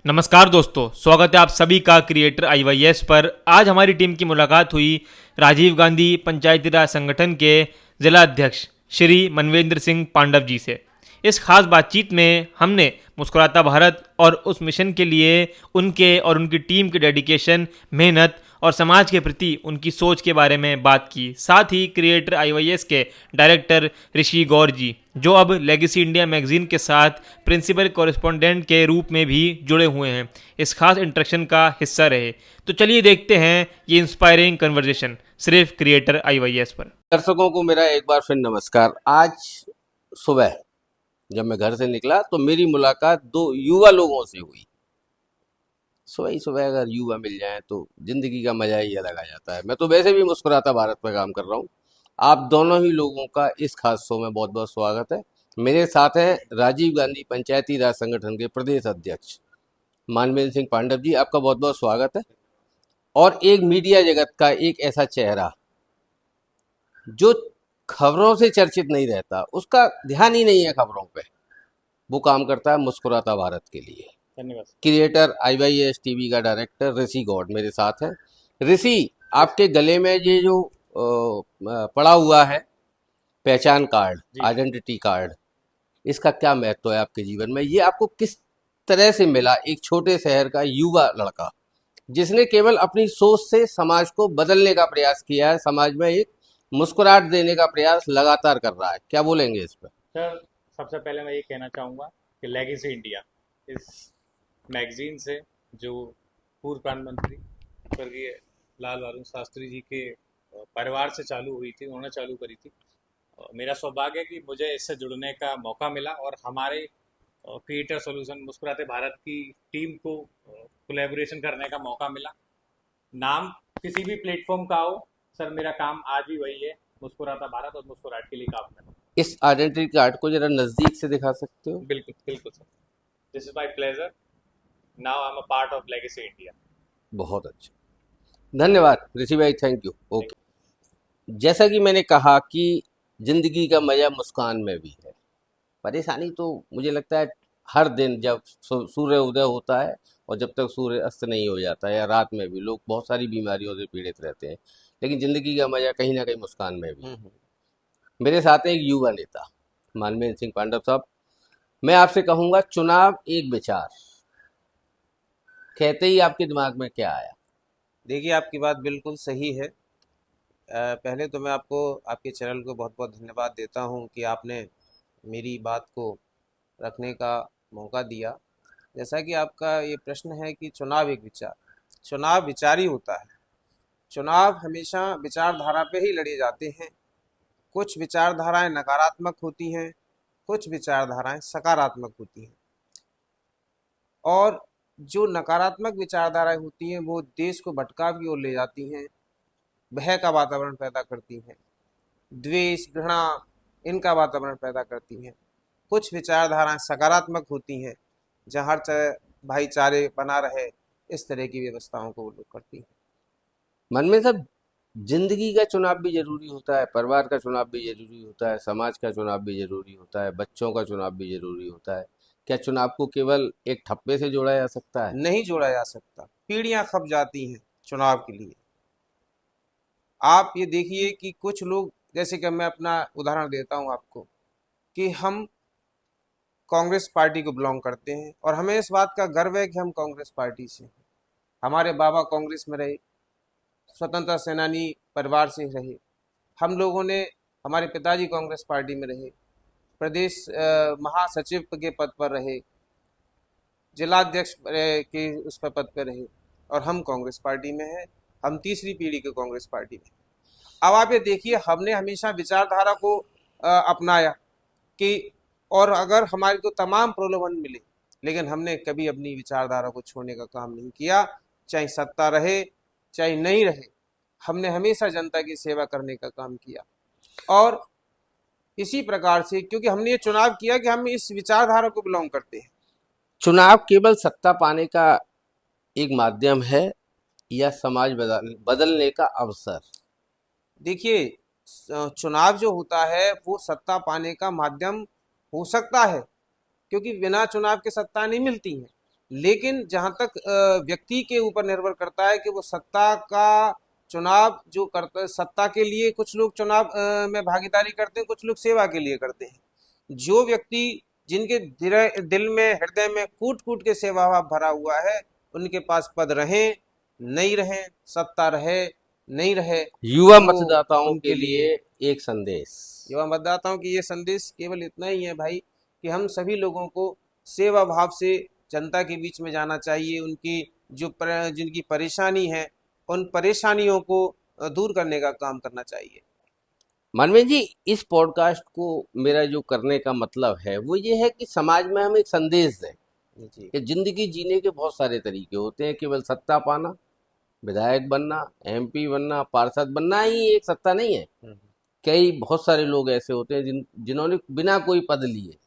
नमस्कार दोस्तों, स्वागत है आप सभी का क्रिएटर आईवाईएस पर। आज हमारी टीम की मुलाकात हुई राजीव गांधी पंचायती राज संगठन के जिला अध्यक्ष श्री मनवेंद्र सिंह पांडव जी से। इस खास बातचीत में हमने मुस्कुराता भारत और उस मिशन के लिए उनके और उनकी टीम के डेडिकेशन, मेहनत और समाज के प्रति उनकी सोच के बारे में बात की। साथ ही क्रिएटर आईवाईएस के डायरेक्टर ऋषि गौर जी, जो अब लेगेसी इंडिया मैगजीन के साथ प्रिंसिपल कॉरेस्पोंडेंट के रूप में भी जुड़े हुए हैं, इस खास इंटरेक्शन का हिस्सा रहे। तो चलिए देखते हैं ये इंस्पायरिंग कन्वर्जेशन सिर्फ क्रिएटर आईवाईएस पर। दर्शकों को मेरा एक बार फिर नमस्कार। आज सुबह जब मैं घर से निकला तो मेरी मुलाकात दो युवा लोगों से हुई। सुबह ही सुबह अगर युवा मिल जाए तो जिंदगी का मजा ही अलग आ जाता है। मैं तो वैसे भी मुस्कुराता भारत पर काम कर रहा हूँ। आप दोनों ही लोगों का इस खास शो में बहुत बहुत स्वागत है। मेरे साथ हैं राजीव गांधी पंचायती राज संगठन के प्रदेश अध्यक्ष मनवेंद्र सिंह पांडव जी, आपका बहुत बहुत स्वागत है। और एक मीडिया जगत का एक ऐसा चेहरा जो खबरों से चर्चित नहीं रहता, उसका ध्यान ही नहीं है खबरों पे, वो काम करता है मुस्कुराता भारत के लिए। धन्यवाद। क्रिएटर आईवाईएस टीवी का डायरेक्टर ऋषि गौड़ मेरे साथ है। ऋषि, आपके गले में ये जो पड़ा हुआ है पहचान कार्ड, आइडेंटिटी कार्ड, इसका क्या महत्व है आपके जीवन में? ये आपको किस तरह से मिला? एक छोटे शहर का युवा लड़का जिसने केवल अपनी सोच से समाज को बदलने का प्रयास किया है, समाज में एक मुस्कुराहट देने का प्रयास लगातार कर रहा है, क्या बोलेंगे इस पर? सर, सबसे पहले मैं ये कहना चाहूँगा कि लेगेसी इंडिया इस मैगजीन से, जो पूर्व प्रधानमंत्री स्वर्गीय लाल बहादुर शास्त्री जी के परिवार से चालू हुई थी, उन्होंने चालू करी थी। मेरा सौभाग्य है कि मुझे इससे जुड़ने का मौका मिला और हमारे क्रिएटर सॉल्यूशन मुस्कुराते भारत की टीम को कोलैबोरेशन करने का मौका मिला। नाम किसी भी प्लेटफॉर्म का हो, सर मेरा काम आज भी वही है, मुस्कुराता भारत और मुस्कुराहट के लिए काम करना। इस आइडेंटिटी कार्ड को जरा नजदीक से दिखा सकते हो? बिल्कुल बिल्कुल sir, this is my pleasure, now I am a part of legacy India. बहुत अच्छा, धन्यवाद ऋषि भाई, थैंक यू। ओके, जैसा कि मैंने कहा कि जिंदगी का मजा मुस्कान में भी है। परेशानी तो मुझे लगता है हर दिन जब सूर्य उदय होता है और जब तक सूर्य अस्त नहीं हो जाता है, या रात में भी लोग बहुत सारी बीमारियों से पीड़ित रहते हैं, लेकिन जिंदगी का मजा कहीं ना कहीं मुस्कान में भी है। मेरे साथ है एक युवा नेता मनवेंद्र सिंह पांडव साहब। मैं आपसे कहूंगा, चुनाव एक विचार, कहते ही आपके दिमाग में क्या आया? देखिए, आपकी बात बिल्कुल सही है। पहले तो मैं आपको, आपके चैनल को बहुत बहुत धन्यवाद देता हूं कि आपने मेरी बात को रखने का मौका दिया। जैसा कि आपका ये प्रश्न है कि चुनाव एक विचार, चुनाव विचार ही होता है। चुनाव हमेशा विचारधारा पे ही लड़े जाते हैं। कुछ विचारधाराएं नकारात्मक होती हैं, कुछ विचारधाराएं सकारात्मक होती हैं। और जो नकारात्मक विचारधाराएं होती हैं वो देश को भटकाव की ओर ले जाती हैं, भय का वातावरण पैदा करती हैं, द्वेष, घृणा, इनका वातावरण पैदा करती हैं। कुछ विचारधाराएं सकारात्मक होती हैं, जहाँ हर भाईचारे बना रहे, इस तरह की व्यवस्थाओं को वो लोग करती हैं। मनमेंद्र साहब, जिंदगी का चुनाव भी जरूरी होता है, परिवार का चुनाव भी जरूरी होता है, समाज का चुनाव भी जरूरी होता है, बच्चों का चुनाव भी जरूरी होता है। क्या चुनाव को केवल एक ठप्पे से जोड़ा जा सकता है? नहीं जोड़ा जा सकता। पीढ़ियां खप जाती हैं चुनाव के लिए। आप ये देखिए कि कुछ लोग, जैसे कि मैं अपना उदाहरण देता हूं आपको, कि हम कांग्रेस पार्टी को बिलोंग करते हैं और हमें इस बात का गर्व है कि हम कांग्रेस पार्टी से हैं। हमारे बाबा कांग्रेस में रहे, स्वतंत्रता सेनानी परिवार से रहे। हम लोगों ने, हमारे पिताजी कांग्रेस पार्टी में रहे, प्रदेश महासचिव के पद पर रहे, जिलाध्यक्ष के उस पर पद पर रहे, और हम कांग्रेस पार्टी में हैं। हम तीसरी पीढ़ी के कांग्रेस पार्टी में। अब आप ये देखिए, हमने हमेशा विचारधारा को अपनाया कि, और अगर हमारे को तमाम प्रलोभन मिले, लेकिन हमने कभी अपनी विचारधारा को छोड़ने का काम नहीं किया। चाहे सत्ता रहे चाहे नहीं रहे, हमने हमेशा जनता की सेवा करने का काम किया। और इसी प्रकार से, क्योंकि हमने ये चुनाव किया कि हम इस विचारधारा को बिलोंग करते हैं। चुनाव केवल सत्ता पाने का एक माध्यम है या समाज बदलने का अवसर? देखिए, चुनाव जो होता है वो सत्ता पाने का माध्यम हो सकता है, क्योंकि बिना चुनाव के सत्ता नहीं मिलती है। लेकिन जहां तक व्यक्ति के ऊपर निर्भर करता है कि वो सत्ता का चुनाव जो करता है, सत्ता के लिए कुछ लोग चुनाव में भागीदारी करते हैं, कुछ लोग सेवा के लिए करते हैं। जो व्यक्ति जिनके दिल में हृदय में कूट कूट के सेवा भाव भरा हुआ है, उनके पास पद रहे नहीं रहे, सत्ता रहे नहीं रहे, युवा तो मतदाताओं उनके के लिए एक संदेश। युवा मतदाताओं की ये संदेश केवल इतना ही है भाई, कि हम सभी लोगों को सेवा भाव से जनता के बीच में जाना चाहिए। उनकी जिनकी परेशानी है, उन परेशानियों को दूर करने का काम करना चाहिए। मनवे जी, इस पॉडकास्ट को मेरा जो करने का मतलब है वो ये है कि समाज में हम एक संदेश दें जी। कि जिंदगी जीने के बहुत सारे तरीके होते हैं। केवल सत्ता पाना, विधायक बनना, एमपी बनना, पार्षद बनना ही एक सत्ता नहीं है। कई बहुत सारे लोग ऐसे होते हैं जिन्होंने बिना कोई पद लिए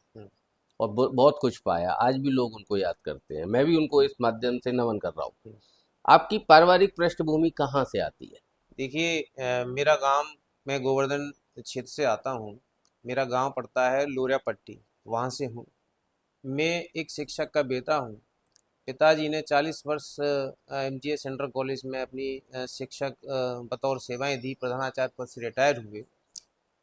और बहुत कुछ पाया। आज भी लोग उनको याद करते हैं। मैं भी उनको इस माध्यम से नमन कर रहा हूँ। आपकी पारिवारिक पृष्ठभूमि कहाँ से आती है? देखिए, मेरा गांव, मैं गोवर्धन क्षेत्र से आता हूँ। मेरा गांव पड़ता है लोरिया पट्टी, वहाँ से हूँ। मैं एक शिक्षक का बेटा हूँ। पिताजी ने 40 वर्ष एमजीएस सेंट्रल कॉलेज में अपनी शिक्षक बतौर सेवाएं दी, प्रधानाचार्य पद से रिटायर हुए।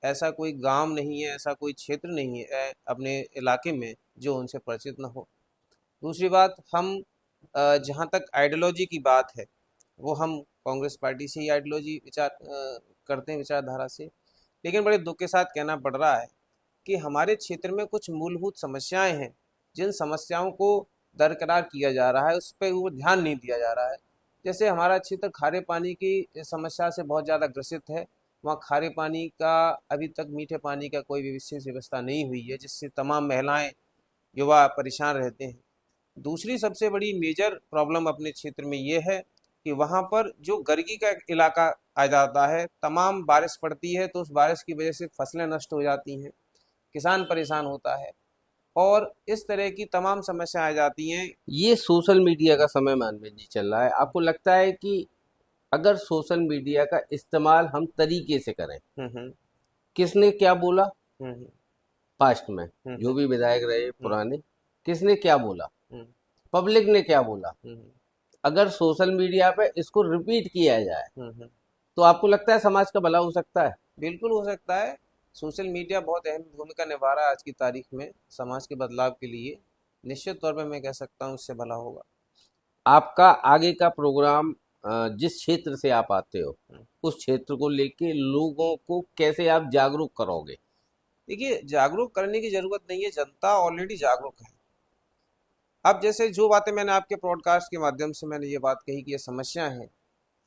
ऐसा कोई गांव नहीं है, ऐसा कोई क्षेत्र नहीं है अपने इलाके में जो उनसे परिचित न हो। दूसरी बात, हम जहाँ तक आइडियोलॉजी की बात है, वो हम कांग्रेस पार्टी से ही आइडियोलॉजी विचार करते हैं, विचारधारा से। लेकिन बड़े दुख के साथ कहना पड़ रहा है कि हमारे क्षेत्र में कुछ मूलभूत समस्याएं हैं, जिन समस्याओं को दरकिनार किया जा रहा है, उस पर वो ध्यान नहीं दिया जा रहा है। जैसे हमारा क्षेत्र खारे पानी की समस्या से बहुत ज़्यादा ग्रसित है। वहाँ खारे पानी का अभी तक मीठे पानी का कोई भी विशेष व्यवस्था नहीं हुई है, जिससे तमाम महिलाएं, युवा परेशान रहते हैं। दूसरी सबसे बड़ी मेजर प्रॉब्लम अपने क्षेत्र में ये है कि वहाँ पर जो गर्गी का इलाका आ जाता है, तमाम बारिश पड़ती है तो उस बारिश की वजह से फसलें नष्ट हो जाती हैं, किसान परेशान होता है, और इस तरह की तमाम समस्याएं आ जाती हैं। ये सोशल मीडिया का समय मानवे जी चल रहा है। आपको लगता है कि अगर सोशल मीडिया का इस्तेमाल हम तरीके से करें, हम्म किसने क्या बोला हम्म पास्ट में, हम्म जो भी विधायक रहे पुराने, किसने क्या बोला, हम्म पब्लिक ने क्या बोला, हम्म अगर सोशल मीडिया पे इसको रिपीट किया जाए हम्म तो आपको लगता है समाज का भला हो सकता है? बिल्कुल हो सकता है। सोशल मीडिया बहुत अहम भूमिका निभा रहा है आज की तारीख में समाज के बदलाव के लिए। निश्चित तौर पे मैं कह सकता हूँ इससे भला होगा। आपका आगे का प्रोग्राम, जिस क्षेत्र से आप आते हो उस क्षेत्र को लेके लोगों को कैसे आप जागरूक करोगे? देखिए, जागरूक करने की जरूरत नहीं है, जनता ऑलरेडी जागरूक है। अब जैसे जो बातें मैंने आपके पॉडकास्ट के माध्यम से मैंने ये बात कही कि ये समस्या है,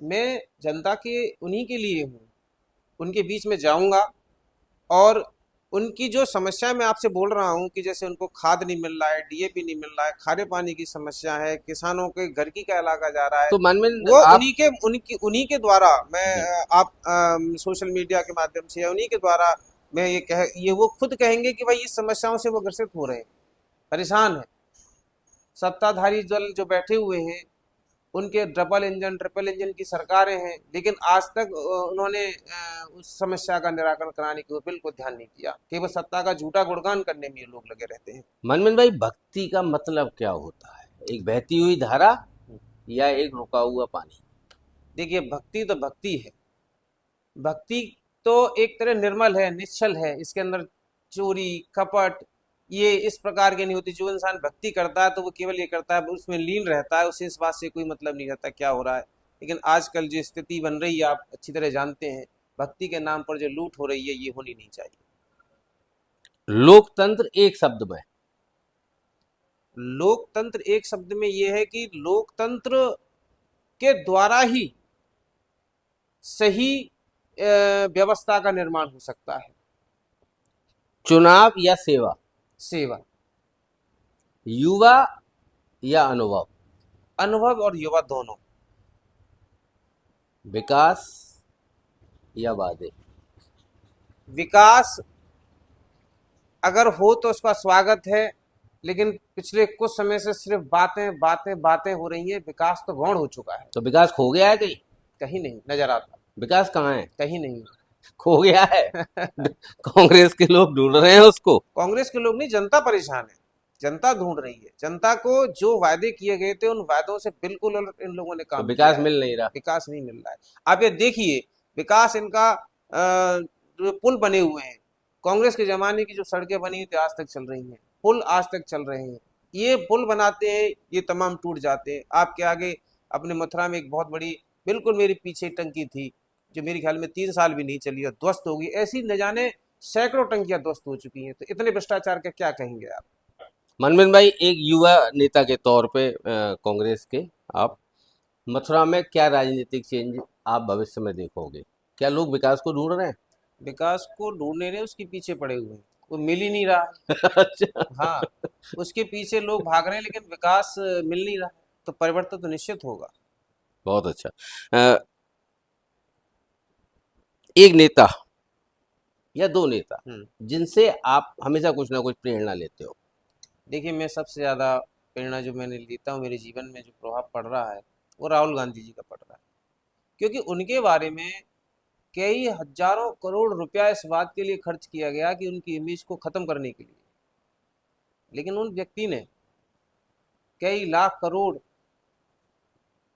मैं जनता के उन्हीं के लिए हूँ, उनके बीच में जाऊंगा और उनकी जो समस्या मैं आपसे बोल रहा हूँ कि जैसे उनको खाद नहीं मिल रहा है, डीएपी नहीं मिल रहा है, खारे पानी की समस्या है, किसानों के घर की का इलाका जा रहा है, तो मनमिन वो आप उन्हीं के द्वारा मैं जी, आप सोशल मीडिया के माध्यम से या उन्हीं के द्वारा मैं ये वो खुद कहेंगे कि भाई इस समस्याओं से वो ग्रसित हो रहे हैं, परेशान है। सत्ताधारी दल जो बैठे हुए हैं, उनके डबल इंजन ट्रिपल इंजन की सरकारें हैं, लेकिन आज तक उन्होंने उस समस्या का निराकरण कराने की ओर बिल्कुल ध्यान नहीं दिया। केवल सत्ता का झूठा गुणगान करने में ये लोग लगे रहते हैं। मनमिन भाई, भक्ति का मतलब क्या होता है? एक बहती हुई धारा या एक रुका हुआ पानी? देखिए, भक्ति तो भक्ति है। भक्ति तो एक तरह निर्मल है, निश्चल है। इसके अंदर चोरी, कपट, ये इस प्रकार के नहीं होती। जो इंसान भक्ति करता है तो वो केवल ये करता है, उसमें लीन रहता है, उसे इस बात से कोई मतलब नहीं रहता क्या हो रहा है। लेकिन आजकल जो स्थिति बन रही है, आप अच्छी तरह जानते हैं, भक्ति के नाम पर जो लूट हो रही है, ये होनी नहीं चाहिए। लोकतंत्र एक शब्द में? लोकतंत्र एक शब्द में ये है कि लोकतंत्र के द्वारा ही सही व्यवस्था का निर्माण हो सकता है। चुनाव या सेवा? सेवा। युवा या अनुभव? अनुभव और युवा दोनों। विकास या वादे? विकास अगर हो तो उसका स्वागत है, लेकिन पिछले कुछ समय से सिर्फ बातें बातें बातें हो रही हैं। विकास तो गौण हो चुका है, तो विकास खो गया है कहीं? कहीं नहीं नजर आता, विकास कहाँ है? कहीं नहीं। खो गया है। कांग्रेस के लोग ढूंढ रहे हैं उसको। कांग्रेस के लोग नहीं, जनता परेशान है। जनता ढूंढ रही है। जनता को जो वायदे किए गए थे उन वायदों से बिल्कुल उलट इन लोगों ने तो काम विकास किया है। मिल नहीं रहा। विकास नहीं मिल रहा है। आप ये देखिए, विकास इनका जो पुल बने हुए हैं, कांग्रेस के जमाने की जो सड़कें बनी हुई थी आज तक चल रही हैं, पुल आज तक चल रहे हैं। ये पुल बनाते हैं, ये तमाम टूट जाते हैं। आपके आगे अपने मथुरा में एक बहुत बड़ी, बिल्कुल मेरे पीछे टंकी थी, जो मेरे ख्याल में 3 साल भी नहीं चली और ध्वस्त हो गई। ऐसी न जाने सैकड़ों टंकियां ध्वस्त हो चुकी हैं। तो इतने भ्रष्टाचार का क्या कहेंगे आप? मनमिंद भाई, एक युवा नेता के तौर पे कांग्रेस के आप मथुरा में क्या राजनीतिक चेंज आप भविष्य में देखोगे? क्या लोग विकास को ढूंढ रहे हैं? विकास को ढूंढने ने उसके पीछे पड़े हुए हैं, वो मिल ही नहीं रहा है। अच्छा। हाँ, उसके पीछे लोग भाग रहे हैं लेकिन विकास मिल नहीं रहा है। तो परिवर्तन तो निश्चित होगा। बहुत अच्छा। अ, एक नेता या दो नेता जिनसे आप हमेशा कुछ ना कुछ प्रेरणा लेते हो? देखिए, मैं सबसे ज़्यादा प्रेरणा जो मैंने लेता हूँ, मेरे जीवन में जो प्रभाव पड़ रहा है, वो राहुल गांधी जी का पड़ रहा है। क्योंकि उनके बारे में कई हजारों करोड़ रुपया इस बात के लिए खर्च किया गया कि उनकी इमेज को खत्म करने के लिए, लेकिन उन व्यक्ति ने कई लाख करोड़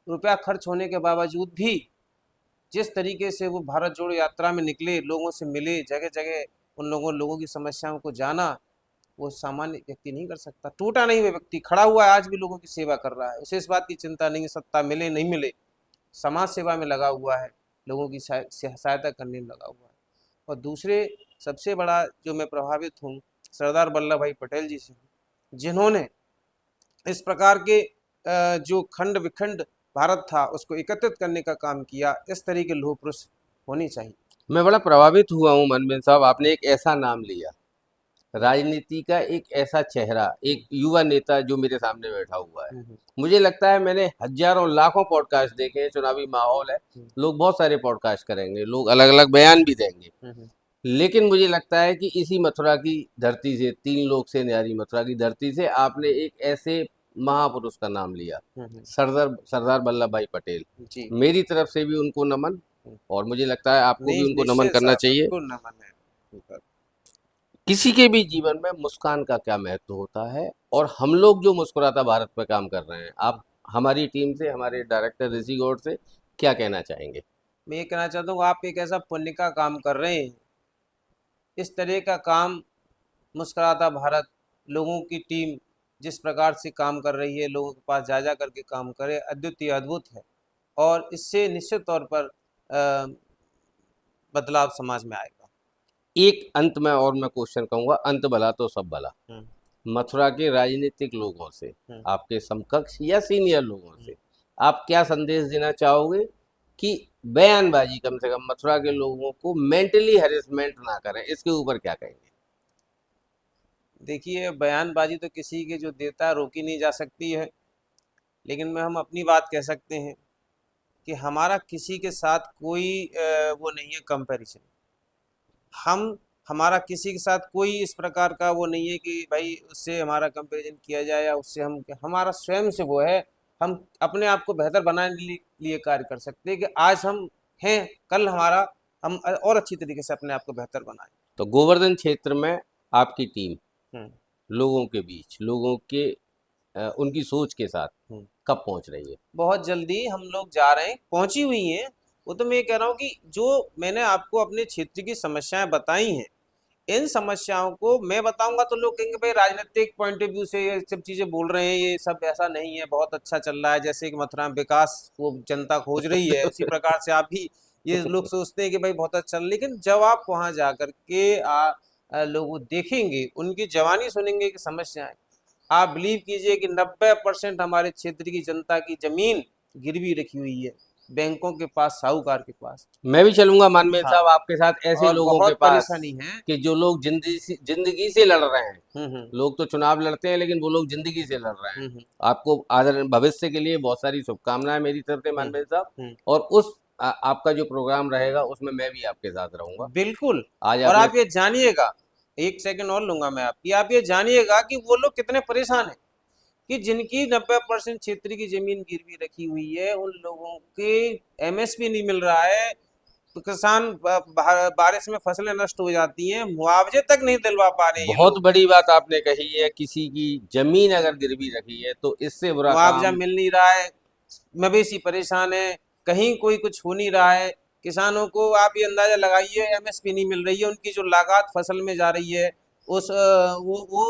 रुपया खर्च होने के बावजूद भी जिस तरीके से वो भारत जोड़ो यात्रा में निकले, लोगों से मिले, जगह जगह उन लोगों की समस्याओं को जाना, वो सामान्य व्यक्ति नहीं कर सकता। टूटा नहीं हुआ व्यक्ति खड़ा हुआ है, आज भी लोगों की सेवा कर रहा है। उसे इस बात की चिंता नहीं है सत्ता मिले नहीं मिले, समाज सेवा में लगा हुआ है, लोगों की सहायता करने में लगा हुआ है। और दूसरे सबसे बड़ा जो मैं प्रभावित हूँ सरदार वल्लभ भाई पटेल जी से हूँ, जिन्होंने इस प्रकार के जो खंड विखंड भारत था उसको एकत्रित करने का काम किया। इस तरह के लौह पुरुष होनी चाहिए। मैं बड़ा प्रभावित हुआ हूँ मनमिंद साहब, आपने एक ऐसा नाम लिया, राजनीति का एक ऐसा चेहरा, एक युवा नेता जो मेरे सामने बैठा हुआ है। मुझे लगता है मैंने हजारों लाखों पॉडकास्ट देखे हैं, चुनावी माहौल है, लोग बहुत सारे पॉडकास्ट करेंगे, लोग अलग अलग बयान भी देंगे, लेकिन मुझे लगता है कि इसी मथुरा की धरती से, 3 लोग से न्यारी मथुरा की धरती से आपने एक ऐसे महापुरुष का नाम लिया, सरदार सरदार वल्लभ भाई पटेल। जी मेरी तरफ से भी उनको नमन, और मुझे लगता है आपको भी नहीं, उनको नमन निश्चित करना साहब, चाहिए। बिल्कुल नमन है उनका। किसी के भी जीवन में मुस्कान का क्या महत्व होता है, और हम लोग जो मुस्कुराता भारत पे काम कर रहे हैं, आप हमारी टीम से, हमारे डायरेक्टर ऋषि गौड़ से क्या कहना चाहेंगे? मैं ये कहना चाहता हूँ, आप एक ऐसा पुण्य का काम कर रहे हैं। इस तरह का काम मुस्कुराता भारत, लोगों की टीम जिस प्रकार से काम कर रही है, लोगों के पास जा जा करके काम करे, अद्वितीय अद्भुत है। और इससे निश्चित तौर पर बदलाव समाज में आएगा। एक अंत में और मैं क्वेश्चन कहूंगा, अंत भला तो सब भला। मथुरा के राजनीतिक लोगों से, आपके समकक्ष या सीनियर लोगों से आप क्या संदेश देना चाहोगे कि बयानबाजी कम से कम मथुरा के लोगों को मेंटली हैरेसमेंट ना करें, इसके ऊपर क्या कहेंगे? देखिए, बयानबाजी तो किसी के जो देता है रोकी नहीं जा सकती है, लेकिन मैं हम अपनी बात कह सकते हैं कि हमारा किसी के साथ कोई वो नहीं है कंपैरिजन। हमारा किसी के साथ कोई इस प्रकार का वो नहीं है कि भाई उससे हमारा कंपैरिजन किया जाए या उससे हमारा स्वयं से वो है। हम अपने आप को बेहतर बनाने के लिए कार्य कर सकते हैं कि आज हम हैं, कल हमारा हम और अच्छी तरीके से अपने आप को बेहतर बनाएं। तो गोवर्धन क्षेत्र में आपकी टीम हम्म, लोगों के बीच, लोगों के उनकी सोच के साथ कब पहुंच रही है? बहुत जल्दी हम लोग जा रहे हैं, पहुंची हुई हैं। वो तो मैं ये कह रहा हूँ कि जो मैंने आपको अपने क्षेत्र की समस्याएं बताई हैं, इन समस्याओं को मैं बताऊंगा तो लोग कहेंगे भाई राजनीतिक पॉइंट ऑफ व्यू से ये सब चीजें बोल रहे हैं, ये सब ऐसा नहीं है, बहुत अच्छा चल रहा है, जैसे कि मथुरा में विकास वो जनता खोज रही है, उसी प्रकार से आप भी ये लोग सोचते हैं कि भाई बहुत अच्छा चल। लेकिन जब आप वहां जा करके लोग देखेंगे, उनकी जवानी सुनेंगे कि समस्याएं, आप बिलीव कीजिए कि 90% हमारे क्षेत्र की जनता की जमीन गिरवी रखी हुई है बैंकों के पास, साहूकार के पास। मैं भी चलूंगा मानवेंद्र हाँ, साहब आपके साथ, ऐसे और लोगों के बहुत पास परेशानी है। कि जो लोग जिंदगी से लड़ रहे हैं। हम्म लोग तो चुनाव लड़ते हैं, लेकिन वो लोग जिंदगी से लड़ रहे हैं। हम्म आपको आदर भविष्य के लिए बहुत सारी शुभकामनाएं मेरी तरफ से मानवेंद्र साहब, और उस आपका जो प्रोग्राम रहेगा उसमें मैं भी आपके साथ रहूंगा। बिल्कुल। आज और आपने आप ये जानिएगा, एक सेकंड और लूंगा मैं आपकी, आप ये जानिएगा कि वो लोग कितने परेशान हैं कि जिनकी 90% क्षेत्र की जमीन गिरवी रखी हुई है, उन लोगों के एमएसपी नहीं मिल रहा है, किसान बारिश में फसलें नष्ट हो जाती हैं, मुआवजे तक नहीं दिलवा पा रहे हैं ये बहुत लोग। बड़ी बात आपने कही है, किसी की जमीन अगर गिरवी रखी है तो इससे बुरा मुआवजा काम। मिल नहीं रहा है, मवेशी परेशान है, कहीं कोई कुछ हो नहीं रहा है। किसानों को आप ये अंदाजा लगाइए, एमएसपी नहीं मिल रही है, उनकी जो लागत फसल में जा रही है वो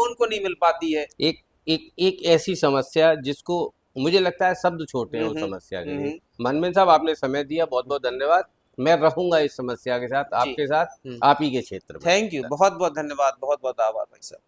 उनको नहीं मिल पाती है। एक एक एक ऐसी समस्या जिसको मुझे लगता है शब्द छोटे हैं उस हम्म समस्या के हम्म लिए। मनमेन साहब, आपने समय दिया, बहुत बहुत धन्यवाद। मैं रहूंगा इस समस्या के साथ, जी आपके साथ, हम्म आप ही के क्षेत्र में। थैंक यू, बहुत बहुत धन्यवाद, बहुत बहुत आभार भाई साहब।